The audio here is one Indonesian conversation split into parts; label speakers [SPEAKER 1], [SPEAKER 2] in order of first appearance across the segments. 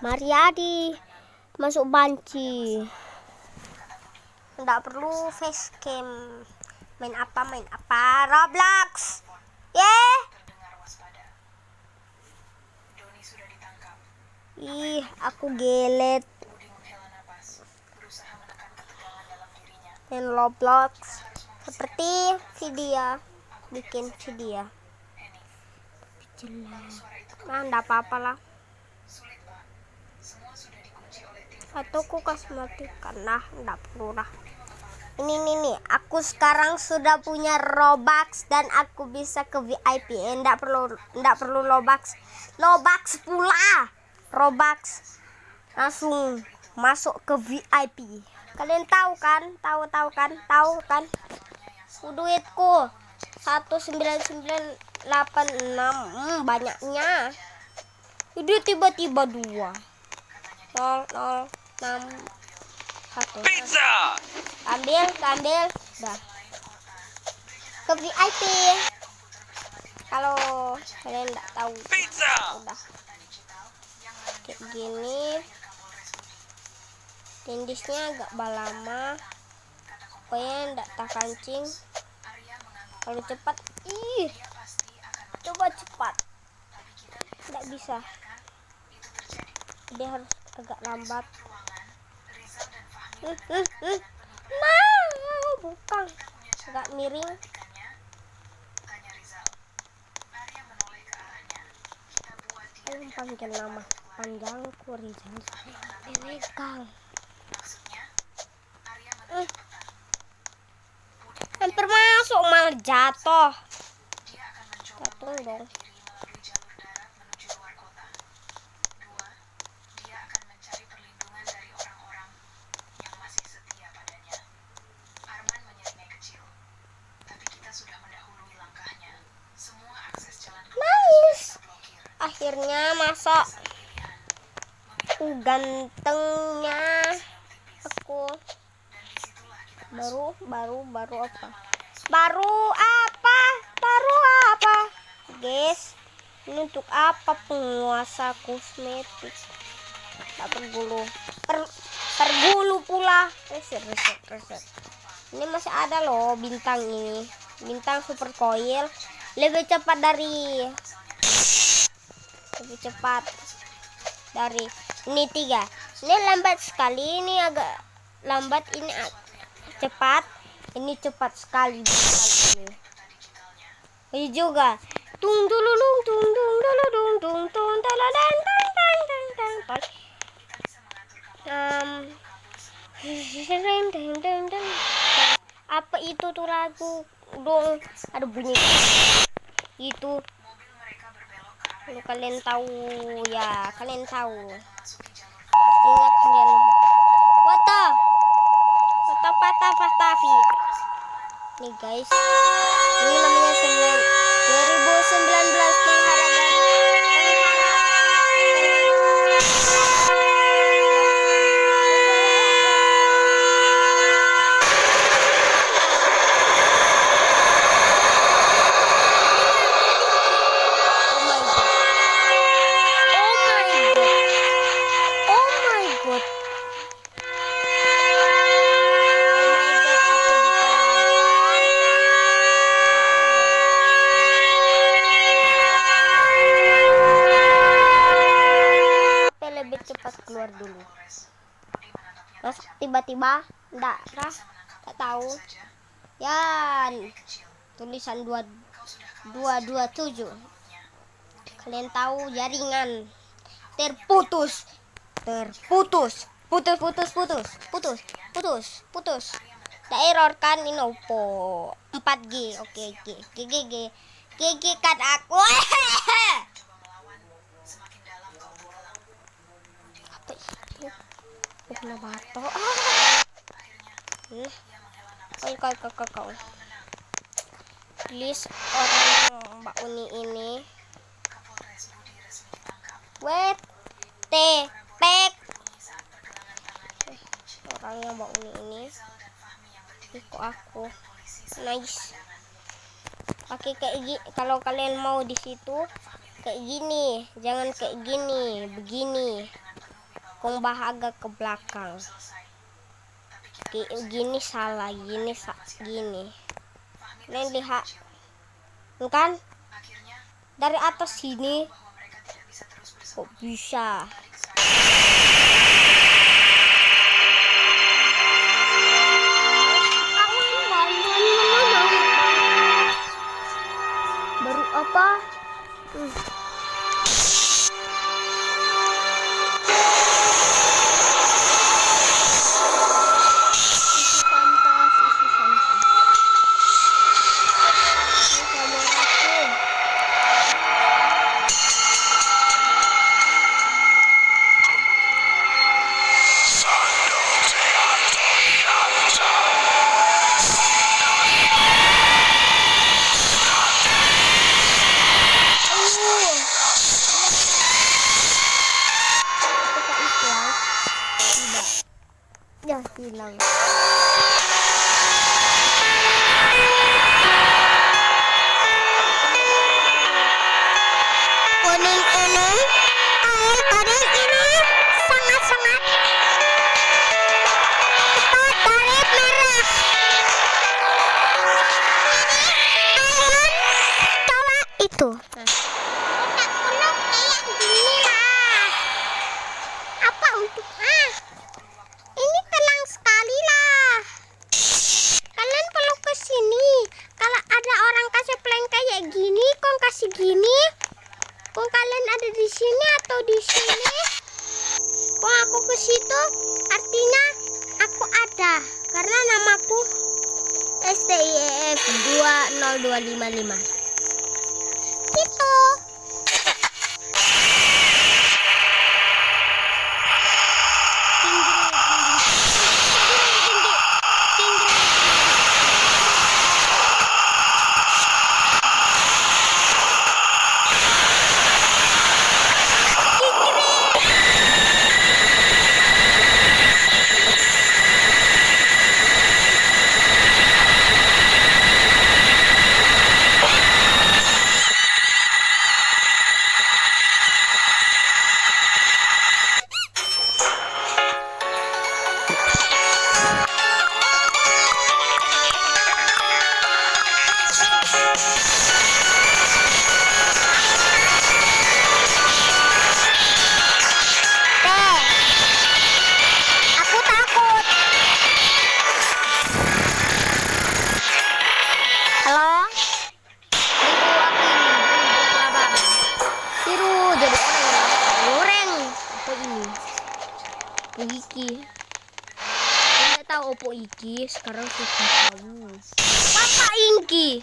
[SPEAKER 1] Mariadi masuk banci. Nggak perlu facecam. Main apa Roblox. Ih, aku gelet. Main Roblox seperti video, bikin video jelek. Nggak apa-apa lah. Atau aku kasih matikan lah, nggak perlu lah. Ini nih, aku sekarang sudah punya Robux dan aku bisa ke VIP. Nggak perlu Robux pula. Robux langsung masuk ke VIP. Kalian tahu kan? Tahu kan? Duitku 19986. Banyaknya. Itu tiba-tiba 2 0 0 6 1.
[SPEAKER 2] Pizza.
[SPEAKER 1] Ambil. Dah. Ke VIP. Kalau kalian nggak tahu.
[SPEAKER 2] Pizza.
[SPEAKER 1] Udah. Kayak gini. Tindisnya agak lama. Pokoknya nggak tak kancing. Kalau cepat, coba cepat. Nggak bisa. Dia harus agak lambat. Nah, bukan. Agak miring. Ayo panggil nama panjangku Rizal. Illegal. Hampir masuk malah jatuh dong. Nice. Akhirnya masuk. Gantengnya aku. Baru apa? Guys, ini untuk apa? Penguasa kosmetik. Tak pergulu pula. Reset. Ini masih ada loh bintang ini. Bintang super coil. Lebih cepat dari ini 3. Ini lambat sekali, ini agak lambat, ini cepat. Ini cepat sekali. Ini juga tung apa itu tuh lagu dong, ada bunyi itu. Kalau kalian tahu ya, pastinya kalian Patavi. Nih guys, ini namanya 2019 penghargaan. Lebih cepat keluar dulu. Terus tiba-tiba enggak tahu. Ya, tulisan 227. Kalian tahu jaringan terputus. Da error kan ini Oppo 4G. Oke. GG kan aku. Kena batok. Kau. Please orang Mbak Uni ini. Wait. Pek. Orangnya Mbak Uni ini. Kok aku. Nice. Pakai kayak gini. Kalau kalian mau di situ Kayak gini, jangan kayak gini, begini. Kong agak ke belakang. Kayak gini salah, gini gini. Kalian lihat, kan? Dari atas sini, kok bisa? Baru apa? Ya hilang. Kuning ini, air kuning ini sangat-sangat cepat dari merah. Coba itu. Unek-unek kayak gini lah. Apa untuk ini tenang sekali lah. Kalian perlu ke sini. Kalau ada orang kasih plank kayak gini, kong kasih gini. Kong kalian ada di sini atau di sini. Kong aku ke situ, artinya aku ada. Karena namaku STIF 20255. Gitu. Iki tidak tahu opo iki, sekarang sudah tahu. Apa iki?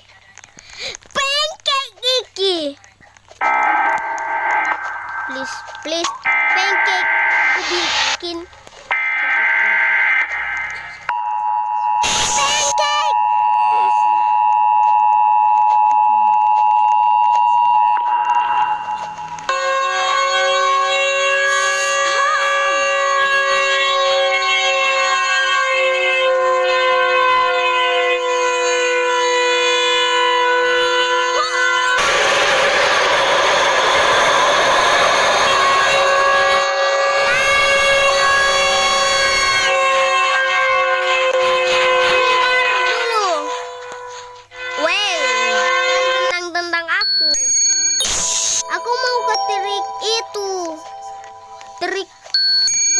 [SPEAKER 1] Pancake iki. Please pancake ku bikin. Pancake. Trik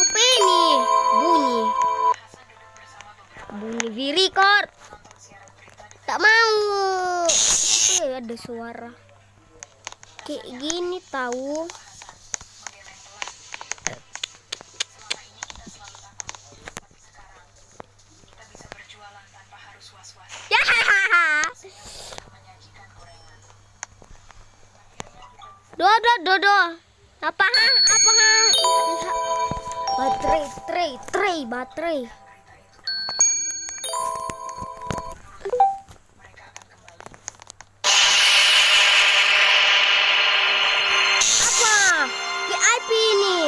[SPEAKER 1] apa ini? Bunyi virikor. Tak mau. Ada suara kayak gini tahu. Ya. Dodo. Apa? Baterai. Apa? VIP ini.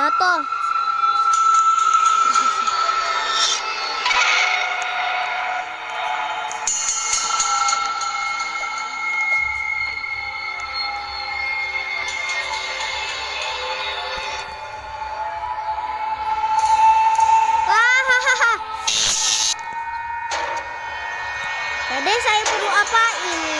[SPEAKER 1] jatuh. Jadi saya perlu apa ini?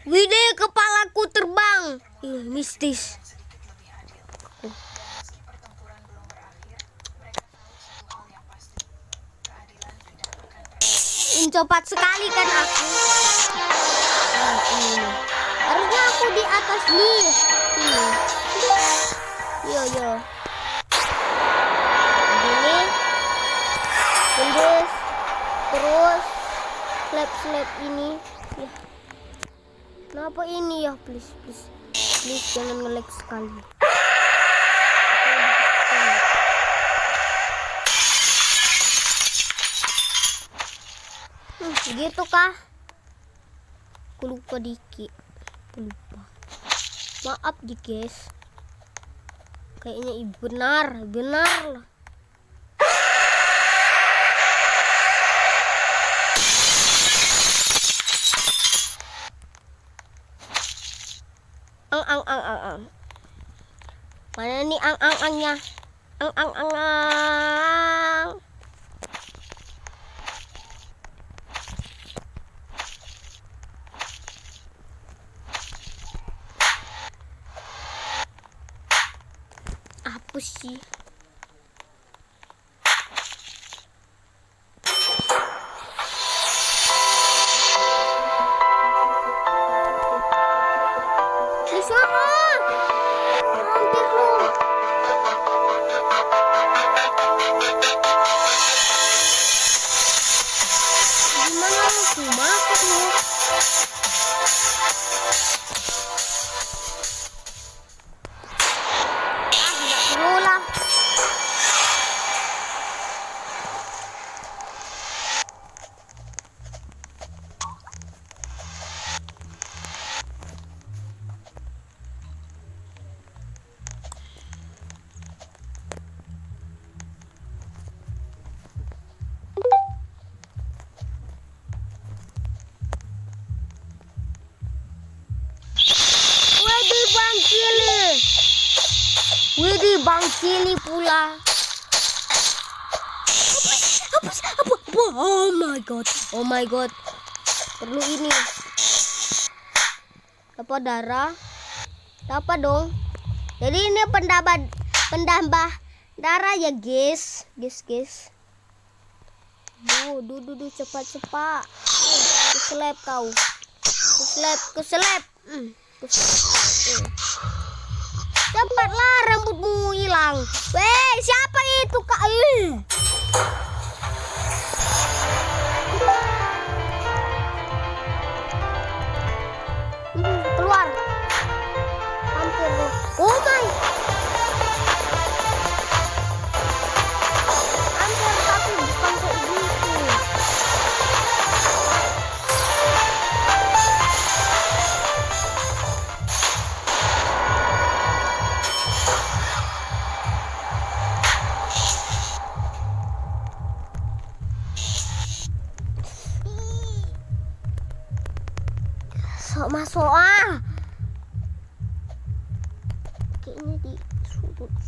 [SPEAKER 1] Widih, kepalaku terbang. Mistis. Cepat sekali kan aku. Harusnya aku di atas lift. Yo. Terus slap ini ya. Kenapa ini ya? Please jangan nge-lag sekali. Gitu kah? Aku lupa dikit. Maaf guys. Kayaknya benar lah. Ang. Mana nih ang-ang-angnya? Ang. Apa sih? Widih, Bang Cili pula. Apa? Oh my god. Perlu ini. Apa darah? Apa dong? Jadi ini pendambah darah ya, guys. Duh, cepat. Keselep kau. Keselep. Cepatlah, rambutmu hilang. Weh, siapa itu kak? Keluar. Hampir. Oh my. Hampir aku bukan kayak gitu. Masuk kayaknya di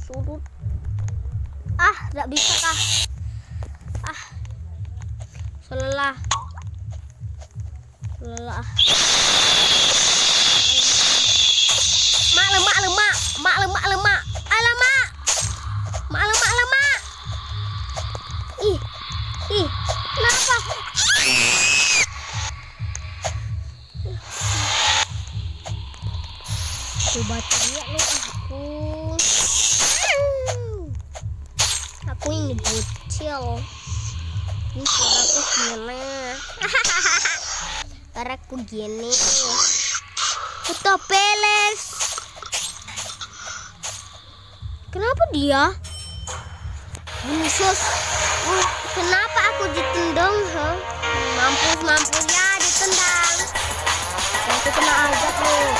[SPEAKER 1] sudut nggak bisa kah? Selelah mak alamak ih kenapa? Coba teriak lo aku ini bocil. Ini suaraku gimana? Suaraku gini. Utopeles. Kenapa dia? Khusus. Kenapa aku ditendang? Mampus ya ditendang. Aku kena azab loh.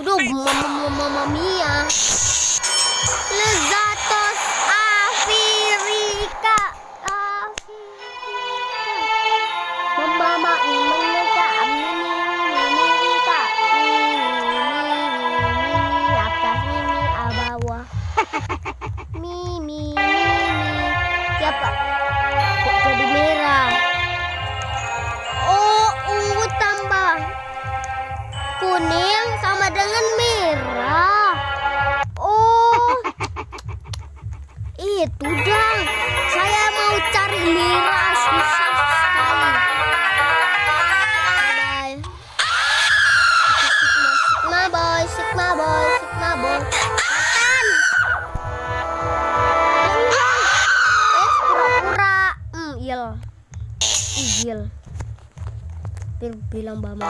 [SPEAKER 1] Udah, mama mia. Lezatos Afrika. Mama ini kak, ini kak, ini atas ini bawah. Mimi. Siapa? Kok jadi merah? Oh, ungu tambah kuning sama dengan merah. Oh, itu dong. Saya mau cari merah, susah sekali. Bye bye. Sigma boy. Makan. Pura-pura. Igil. Bilang Bama.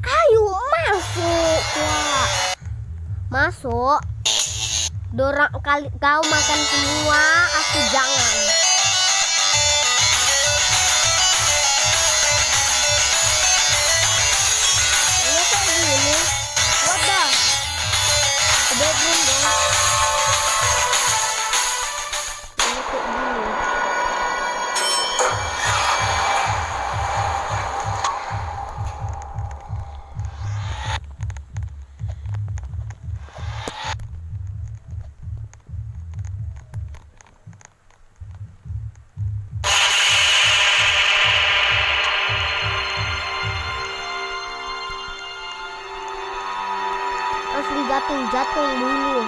[SPEAKER 1] Ayo masuk, Wak. Masuk. Dorang kali kau makan semua, aku jangan. Ini kayak gini. Wadah. Bedroom dong. Ini kayak gini. Langsung jatuh dulu.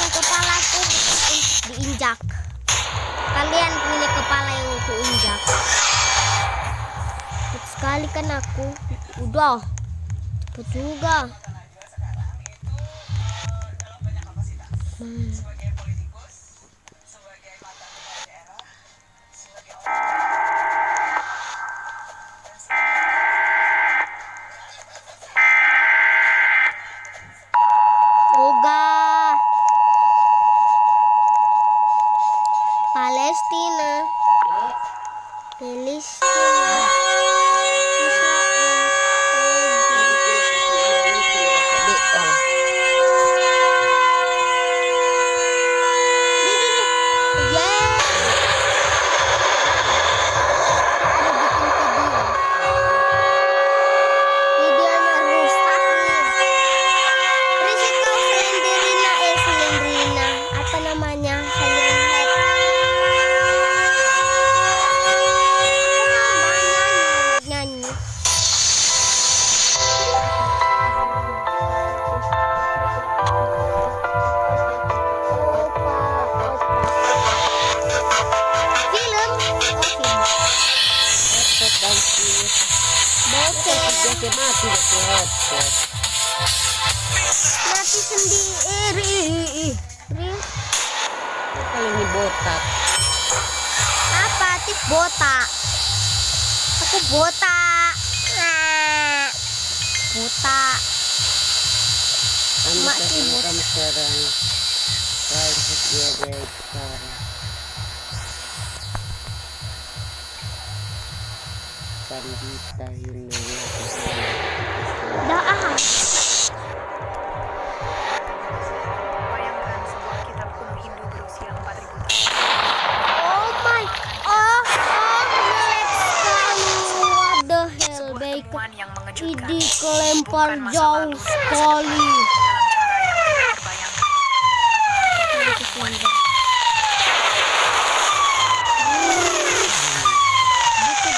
[SPEAKER 1] Kepalaku diinjak. Kalian punya kepala yang kuinjak. Cepet sekali kan aku. Udah. Cepet juga. Mati sendiri.
[SPEAKER 2] Kalau ini botak.
[SPEAKER 1] Apa tip botak? Aku botak. Botak.
[SPEAKER 2] Mak
[SPEAKER 1] sih botak.
[SPEAKER 2] Kamu sekarang. Harus dia sekarang. Pandita Hindu.
[SPEAKER 1] Dah
[SPEAKER 3] Bayangkan sebuah kitab kuno Hindu berusia 4.000 tahun.
[SPEAKER 1] Oh my, relate sekali. What the hell,
[SPEAKER 3] Sebuah
[SPEAKER 1] baik.
[SPEAKER 3] temuan yang mengejutkan.
[SPEAKER 1] Idi kelempar
[SPEAKER 3] Bukan masa
[SPEAKER 1] jauh
[SPEAKER 3] lalu dan masa
[SPEAKER 1] sekali.
[SPEAKER 3] depan dalam cara yang tidak terbayangkan. Temuan ini
[SPEAKER 1] Gitu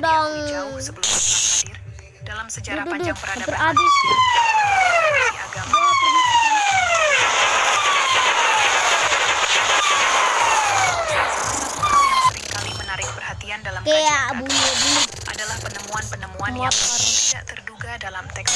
[SPEAKER 1] dong.
[SPEAKER 3] diakui jauh sebelum Islam hadir. Dalam sejarah
[SPEAKER 1] Duh,
[SPEAKER 3] panjang
[SPEAKER 1] hampir
[SPEAKER 3] peradaban
[SPEAKER 1] habis.
[SPEAKER 3] manusia, tradisi agama satu hal yang seringkali menarik perhatian dalam
[SPEAKER 1] Kayak
[SPEAKER 3] kajian
[SPEAKER 1] bunyi
[SPEAKER 3] agama
[SPEAKER 1] bunyi
[SPEAKER 3] adalah penemuan-penemuan yang
[SPEAKER 1] motor.
[SPEAKER 3] tidak terduga dalam teks.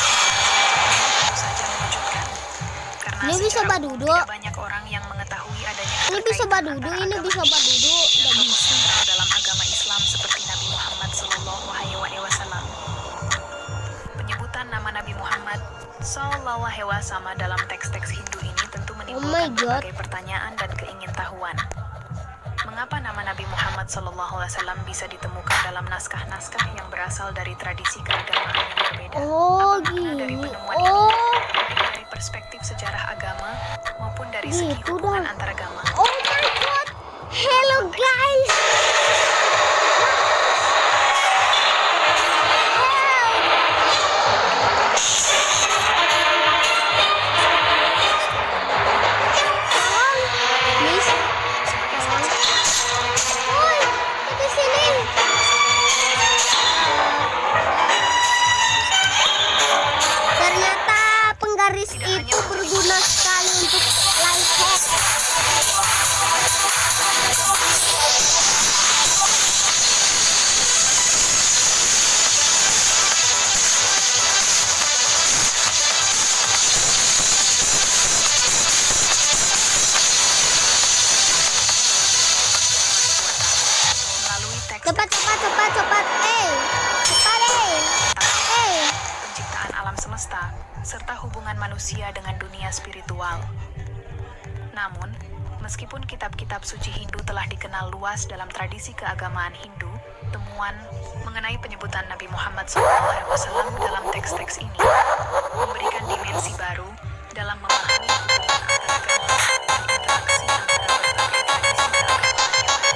[SPEAKER 3] Tentu saja mengejutkan. Karena
[SPEAKER 1] Ini bisa
[SPEAKER 3] secara umum
[SPEAKER 1] badudu.
[SPEAKER 3] tidak banyak orang yang mengetahui adanya
[SPEAKER 1] Ini bisa
[SPEAKER 3] keterkaitan
[SPEAKER 1] badudu,
[SPEAKER 3] antara
[SPEAKER 1] ini
[SPEAKER 3] agama
[SPEAKER 1] bisa badudu,
[SPEAKER 3] dan
[SPEAKER 1] nggak
[SPEAKER 3] tokoh
[SPEAKER 1] bisa.
[SPEAKER 3] sentral dalam agama Islam seperti Nabi Muhammad Sallallahu Alaihi Wasallam. Penyebutan nama Nabi Muhammad Sallallahu Alaihi Wasallam dalam teks-teks Hindu ini tentu
[SPEAKER 1] my
[SPEAKER 3] menimbulkan
[SPEAKER 1] God.
[SPEAKER 3] berbagai pertanyaan dan keingintahuan. Mengapa nama Nabi Muhammad Sallallahu Alaihi Wasallam bisa ditemukan dalam naskah-naskah yang berasal dari tradisi keagamaan yang berbeda?
[SPEAKER 1] Oh
[SPEAKER 3] Apa makna dari
[SPEAKER 1] gini.
[SPEAKER 3] penemuan ini?
[SPEAKER 1] Oh,
[SPEAKER 3] Baik dari perspektif sejarah agama maupun dari segi
[SPEAKER 1] gitu
[SPEAKER 3] hubungan
[SPEAKER 1] dah.
[SPEAKER 3] antaragama.
[SPEAKER 1] Oh my god. Hello guys. Miss. Woi, di sini. Ternyata penggaris itu berguna sekali untuk life hack.
[SPEAKER 3] Melalui teks
[SPEAKER 1] Cepat. Cepat,
[SPEAKER 3] penciptaan alam semesta, serta hubungan manusia dengan dunia spiritual. Namun, meskipun kitab-kitab suci Hindu telah dikenal luas dalam tradisi keagamaan Hindu, temuan mengenai penyebutan Nabi Muhammad SAW dalam teks-teks ini memberikan dimensi baru dalam memahami hubungan antaragama dan interaksi antara berbagai tradisi keagamaan yang ada.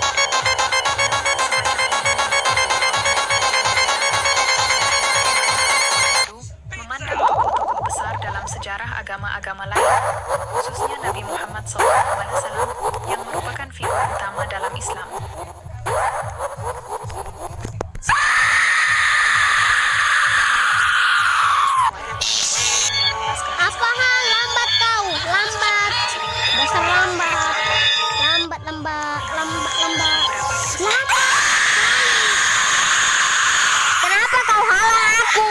[SPEAKER 3] Memandang tokoh-tokoh besar dalam sejarah agama-agama lain, khususnya Nabi Muhammad SAW, yang merupakan figur utama dalam Islam.
[SPEAKER 1] apa hal lambat kau? Lambat. Dasar lambat. Lambat. Kenapa kau halang aku,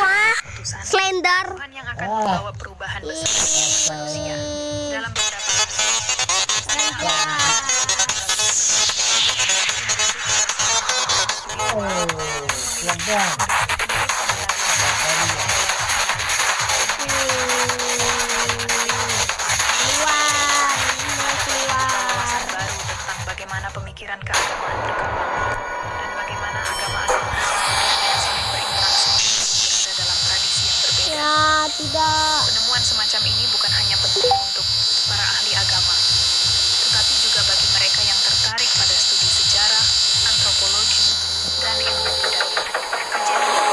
[SPEAKER 1] Slender.
[SPEAKER 3] Tuhan yang akan membawa perubahan besar bagi manusia dalam beberapa kasus. Wawasan baru tentang bagaimana pemikiran keagamaan berkembang dan bagaimana agama-agama yang saling berinteraksi berada dalam tradisi yang berbeda.
[SPEAKER 1] Ya, tidak.
[SPEAKER 3] Penemuan semacam ini bukan hanya penting untuk para ahli agama, tetapi juga bagi mereka yang tertarik pada studi sejarah, antropologi, dan ilmu budaya. Kajian ini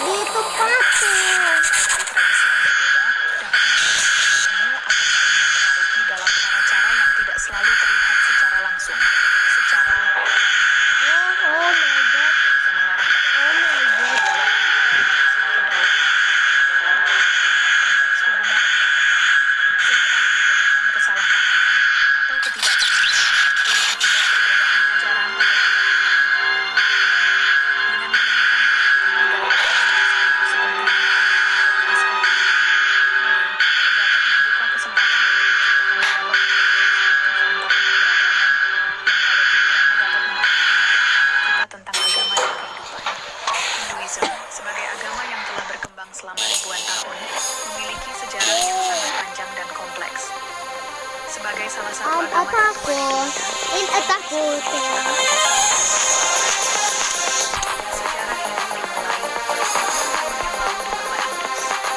[SPEAKER 1] Gitu pasti.
[SPEAKER 3] berasal dari tradisi yang berbeda dapat menjadi ilmu atau saling mempengaruhi dalam cara-cara yang tidak selalu terlihat Sebagai salah satu
[SPEAKER 1] I'm
[SPEAKER 3] agama
[SPEAKER 1] a
[SPEAKER 3] tertua di
[SPEAKER 1] taco.
[SPEAKER 3] dunia,
[SPEAKER 1] In a taco.
[SPEAKER 3] sejarah Hindu dimulai tahun yang lalu di benua Indus, yang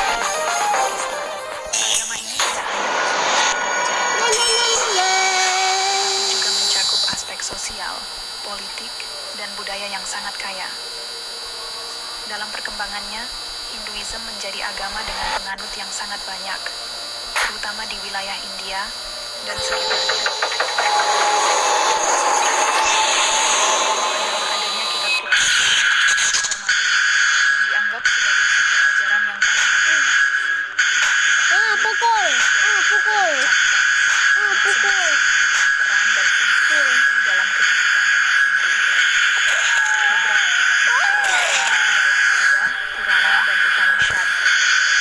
[SPEAKER 3] kini merupakan Islam. Agama ini tidak hanya berfokus pada ajaran tapi juga mencakup aspek sosial, politik, dan budaya yang sangat kaya. Dalam perkembangannya, Hinduism menjadi agama dengan penganut yang sangat banyak, terutama di wilayah India dan sekitarnya. Adalah adanya kitab-kitab suci yang sangat dihormati dan dianggap sebagai sumber ajaran yang paling otoritatif. Kitab-kitab
[SPEAKER 1] Pukul. Pukul. Pukul.
[SPEAKER 3] peran dan fungsi tertentu dalam kehidupan umat Hindu. Beberapa kitab Hindu adalah Veda, Purana, dan Upanishad.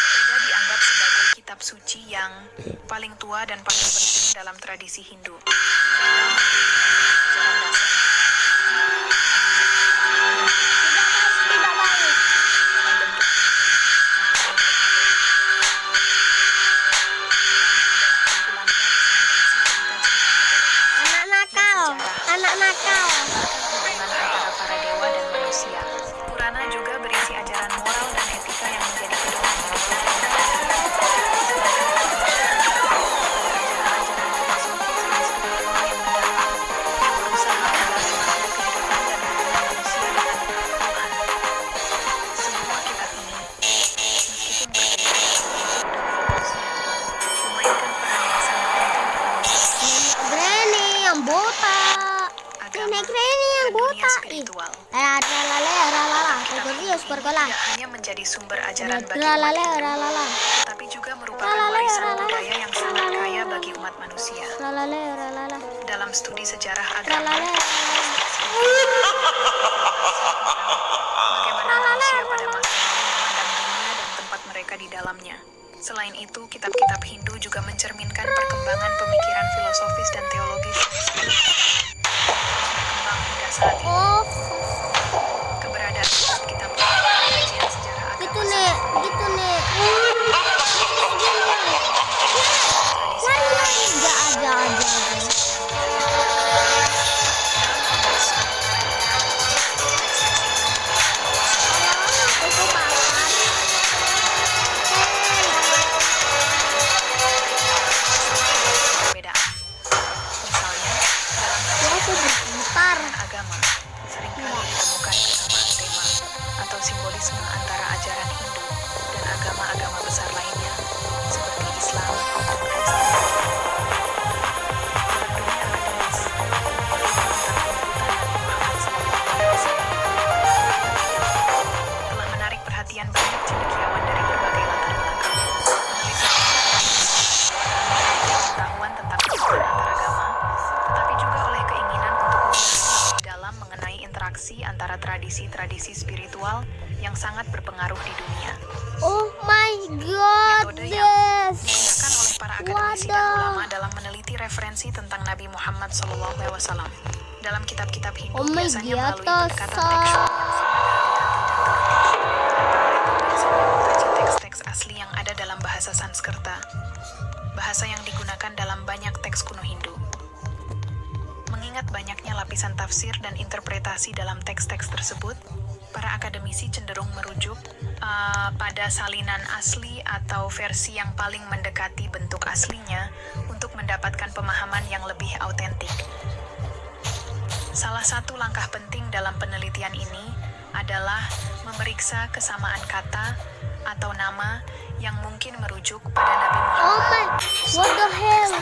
[SPEAKER 3] Veda dianggap sebagai kitab suci yang paling tua dan paling penting dalam tradisi Hindu. Ajaran dasar
[SPEAKER 1] Tidak baik.
[SPEAKER 3] dalam bentuk
[SPEAKER 1] Anak nakal. Anak nakal.
[SPEAKER 3] hubungan antara para dewa dan manusia. Purana juga berisi ajaran moral dan etika yang menjadi pedoman hidup. Ajaran-ajaran filosofis dan spiritual yang mendalam, yang berusaha menggali makna kehidupan dan hubungan manusia dengan Tuhan. Semua kitab ini, meskipun berbeda dalam bentuk dan fokusnya, memainkan peran yang sangat penting dalam
[SPEAKER 1] Granny yang botak.
[SPEAKER 3] agama
[SPEAKER 1] Nenek Granny yang
[SPEAKER 3] dan dunia
[SPEAKER 1] botak.
[SPEAKER 3] spiritual.
[SPEAKER 1] Ralala.
[SPEAKER 3] Kitab
[SPEAKER 1] Serius
[SPEAKER 3] ini
[SPEAKER 1] berkolah.
[SPEAKER 3] tidak hanya menjadi sumber ajaran bagi umat
[SPEAKER 1] Ralala.
[SPEAKER 3] Hindu, tapi juga merupakan warisan budaya yang sangat kaya bagi umat manusia.
[SPEAKER 1] Ralala.
[SPEAKER 3] Dalam studi sejarah agama,
[SPEAKER 1] Ralala.
[SPEAKER 3] bagaimana manusia pada masa lalu memandang dunia dan tempat mereka di dalamnya. Selain itu, kitab-kitab Hindu juga mencerminkan perkembangan pemikiran filosofis dan teologis yang berkembang hingga saat ini.
[SPEAKER 1] Oh,
[SPEAKER 3] Keberadaan kitab-kitab kajian sejarah agama
[SPEAKER 1] gitu nek. Lari. Aja. Itu bakar.
[SPEAKER 3] perbedaan. Misalnya, dalam
[SPEAKER 1] Ya aku berputar.
[SPEAKER 3] agama, seringkali ditemukan kesamaan tema atau simbolisme antara ajaran Hindu dan agama-agama besar lainnya, seperti Islam dan Kristen. Dalam dunia akademis, telah menarik perhatian banyak cendekiawan dari berbagai latar belakang. Pengetahuan tentang hubungan antaragama, tetapi juga oleh keinginan untuk mengetahui lebih dalam mengenai interaksi antara tradisi-tradisi spiritual yang sangat berpengaruh di dunia.
[SPEAKER 1] Oh my god,
[SPEAKER 3] Metode yang
[SPEAKER 1] yes.
[SPEAKER 3] digunakan oleh para akademisi dan ulama dalam meneliti referensi tentang Nabi Muhammad SAW. Dalam kitab-kitab Hindu
[SPEAKER 1] Oh my
[SPEAKER 3] biasanya
[SPEAKER 1] god,
[SPEAKER 3] melalui pendekatan
[SPEAKER 1] Tosa.
[SPEAKER 3] tekstual yang sangat hati-hati dan teliti. Para peneliti biasanya mengkaji teks-teks asli yang ada dalam bahasa Sanskerta, bahasa yang digunakan dalam banyak teks kuno Hindu. Mengingat banyaknya lapisan tafsir dan interpretasi dalam teks-teks tersebut, para akademisi cenderung merujuk pada salinan asli atau versi yang paling mendekati bentuk aslinya untuk mendapatkan pemahaman yang lebih autentik. Salah satu langkah penting dalam penelitian ini adalah memeriksa kesamaan kata atau nama yang mungkin merujuk pada Nabi
[SPEAKER 1] Oh
[SPEAKER 3] Muhammad.
[SPEAKER 1] my, what the hell?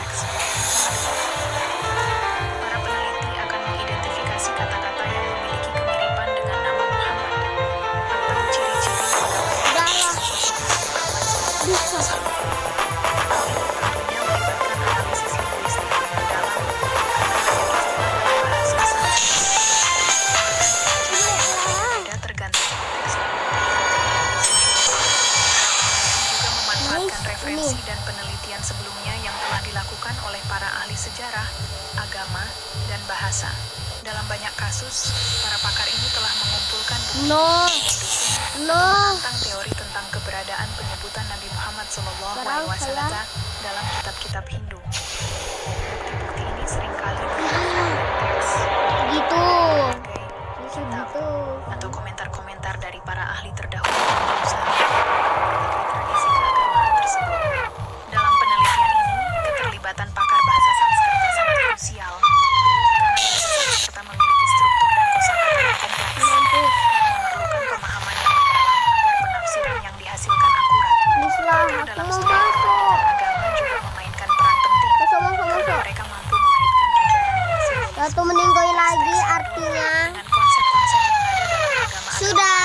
[SPEAKER 3] Para peneliti akan mengidentifikasi kata-kata yang memiliki kemiripan dengan nama Muhammad atau ciri-ciri
[SPEAKER 1] Udahlah, bisa.
[SPEAKER 3] tentunya melibatkan analisis linguistik yang mendalam bahasa berbeda tergantung konteks. Juga memanfaatkan referensi dan penelitian sebelumnya yang telah dilakukan oleh para ahli sejarah, agama, dan bahasa. Dalam banyak kasus, para pakar ini telah mengumpulkan bukti
[SPEAKER 1] No, no.
[SPEAKER 3] tentang teori tentang keberadaan penyebutan Nabi Muhammad SAW
[SPEAKER 1] Barang salah.
[SPEAKER 3] dalam kitab-kitab Hindu. Bukti-bukti ini seringkali didapatkan dari teks,
[SPEAKER 1] Gitu.
[SPEAKER 3] berbagai
[SPEAKER 1] Bisa
[SPEAKER 3] kitab,
[SPEAKER 1] gitu.
[SPEAKER 3] atau komentar-komentar dari para ahli terdahulu yang berusaha mengetahui tradisi keagamaan tersebut. Dalam penelitian ini, keterlibatan pakar bahasa Sanskerta sangat krusial, karena bahasa Sanskerta memiliki struktur dan kosakata yang kompleks,
[SPEAKER 1] Mampus.
[SPEAKER 3] yang memerlukan pemahaman yang mendalam agar penafsiran yang dihasilkan akurat.
[SPEAKER 1] Bislah,
[SPEAKER 3] Guru
[SPEAKER 1] aku
[SPEAKER 3] dalam
[SPEAKER 1] mau
[SPEAKER 3] studi
[SPEAKER 1] masuk.
[SPEAKER 3] pendidikan agama juga memainkan peran penting, karena
[SPEAKER 1] Masuk.
[SPEAKER 3] mereka mampu mengaitkan ajaran dan simbolisme
[SPEAKER 1] Satu meninggoy lagi
[SPEAKER 3] teks-teks Hindu
[SPEAKER 1] artinya.
[SPEAKER 3] dengan konsep-konsep yang ada dalam agama.
[SPEAKER 1] Sudah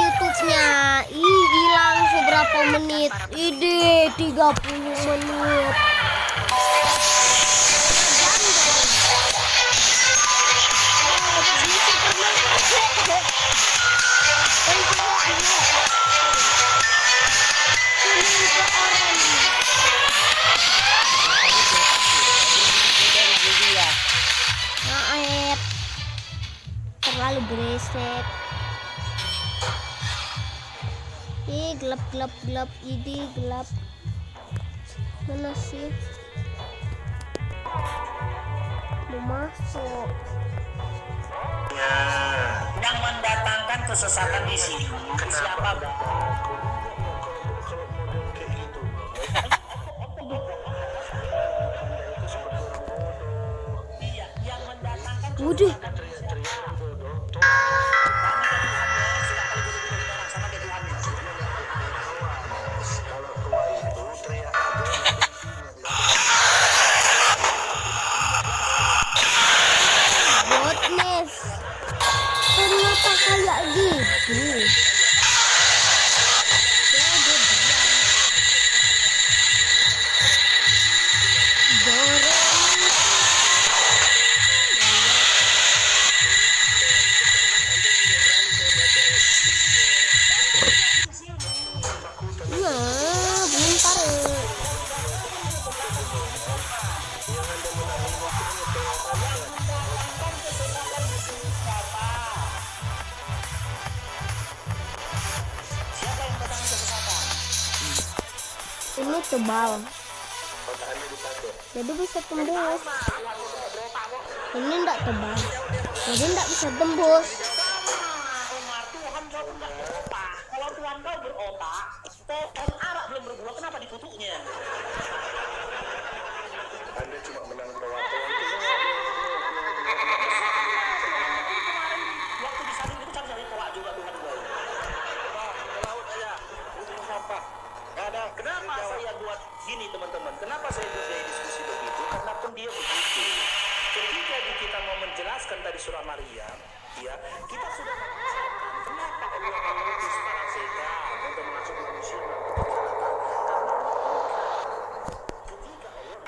[SPEAKER 1] YouTube-nya. Ih, hilang seberapa menit. Ide 30 menit. Maaf. Terlalu beresek. Ih, gelap. Ini gelap. Mana sih? Mau masuk.
[SPEAKER 4] Yang mendatangkan kesesatan di sini siapa, Bang? Iya, yang mendatangkan
[SPEAKER 1] Udah. Goodness. Ternyata kayak gitu. Ya, bentar. Ini tebal, jadi bisa tembus. Ini enggak tebal, jadi enggak bisa tembus.
[SPEAKER 4] Kalau Tuhan kau berotak, pohon arak belum berbuah, kenapa dikutuknya?
[SPEAKER 5] Anda cuma menang perawatan.
[SPEAKER 4] Waktu di samping itu cari toa juga Tuhan gue.
[SPEAKER 5] Laut aja, untuk sampah. Gak ada.
[SPEAKER 4] Kenapa saya buat gini teman-teman? Kenapa saya buat gaya diskusi begitu? Karena pun dia begitu. Ketika kita mau menjelaskan tadi surah Maryam, ya kita sudah mengatakan kenapa Allah mengutus para setan untuk masuk ke manusia. Ketika Allah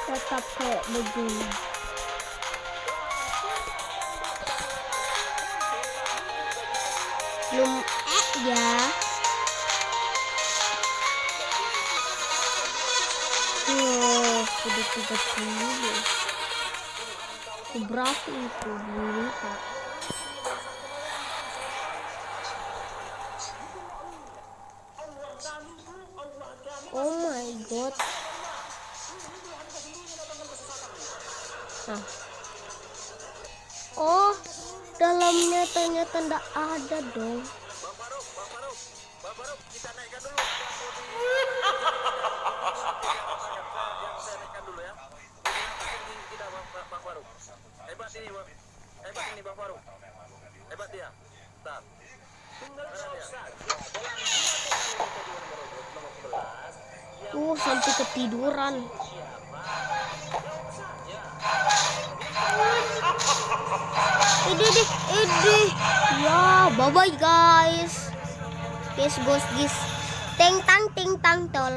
[SPEAKER 1] Tetap kayak begini. Belum ya. Sudah 30. Berapa itu? Belum lihat. Oh my god. Nah. Oh, dalamnya ternyata enggak ada dong.
[SPEAKER 5] Bang Faruk, kita naikkan dulu. Saya naikkan dulu ya. Kita Bang Faruk. Hebat ini Bang Faruk. Hebat dia. Bentar.
[SPEAKER 1] Sampai ketiduran. Ini. Ya, bye bye guys. Guys. Ting tang tol.